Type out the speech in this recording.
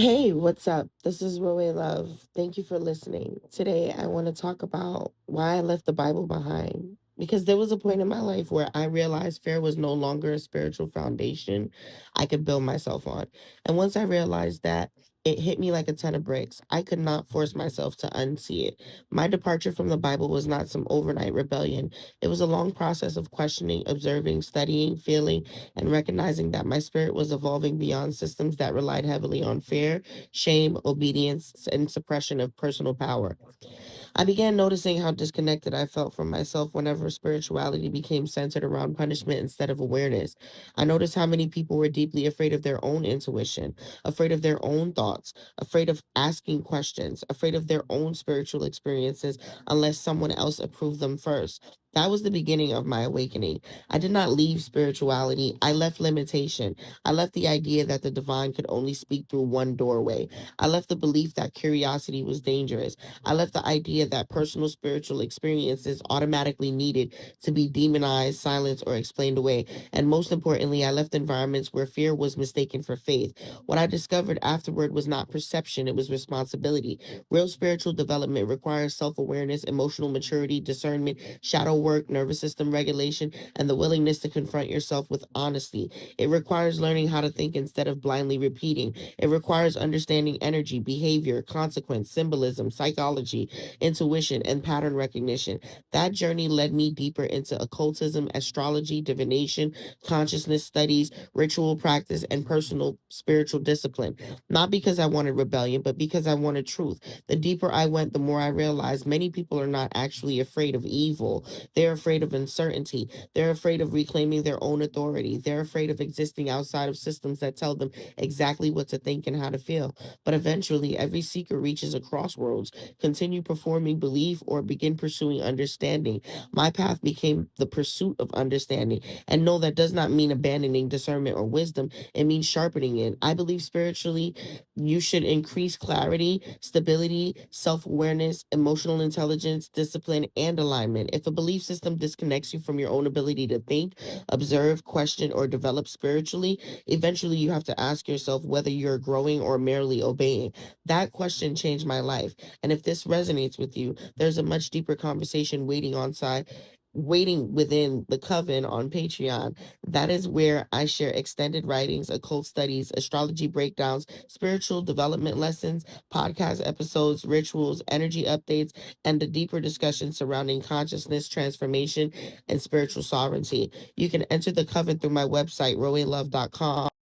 Hey, what's up? This is Roe Love. Thank you for listening. Today, I want to talk about why I left the Bible behind. Because there was a point in my life where I realized fear was no longer a spiritual foundation I could build myself on. And once I realized that, it hit me like a ton of bricks. I could not force myself to unsee it. My departure from the Bible was not some overnight rebellion. It was a long process of questioning, observing, studying, feeling, and recognizing that my spirit was evolving beyond systems that relied heavily on fear, shame, obedience, and suppression of personal power. I began noticing how disconnected I felt from myself whenever spirituality became centered around punishment instead of awareness. I noticed how many people were deeply afraid of their own intuition, afraid of their own thoughts, afraid of asking questions, afraid of their own spiritual experiences unless someone else approved them first. That was the beginning of my awakening. I did not leave spirituality. I left limitation. I left the idea that the divine could only speak through one doorway. I left the belief that curiosity was dangerous. I left the idea that personal spiritual experiences automatically needed to be demonized, silenced, or explained away. And most importantly, I left environments where fear was mistaken for faith. What I discovered afterward was not perception, it was responsibility. Real spiritual development requires self awareness, emotional maturity, discernment, shadow work, nervous system regulation, and the willingness to confront yourself with honesty. It requires learning how to think instead of blindly repeating. It requires understanding energy, behavior, consequence, symbolism, psychology, intuition, and pattern recognition. That journey led me deeper into occultism, astrology, divination, consciousness studies, ritual practice, and personal spiritual discipline. Not because I wanted rebellion, but because I wanted truth. The deeper I went, the more I realized many people are not actually afraid of evil. They're afraid of uncertainty. They're afraid of reclaiming their own authority. They're afraid of existing outside of systems that tell them exactly what to think and how to feel. But eventually, every seeker reaches a crossroads: continue performing belief or begin pursuing understanding. My path became the pursuit of understanding. And no, that does not mean abandoning discernment or wisdom, it means sharpening it. I believe spiritually, you should increase clarity, stability, self awareness, emotional intelligence, discipline, and alignment. If a belief system disconnects you from your own ability to think, observe, question, or develop spiritually, eventually you have to ask yourself whether you're growing or merely obeying. That question changed my life. And if this resonates with you, there's a much deeper conversation waiting within the coven on Patreon. That is where I share extended writings, occult studies, astrology breakdowns, spiritual development lessons, podcast episodes, rituals, energy updates, and the deeper discussion surrounding consciousness transformation and spiritual sovereignty. You can enter the coven through my website, roelove.com.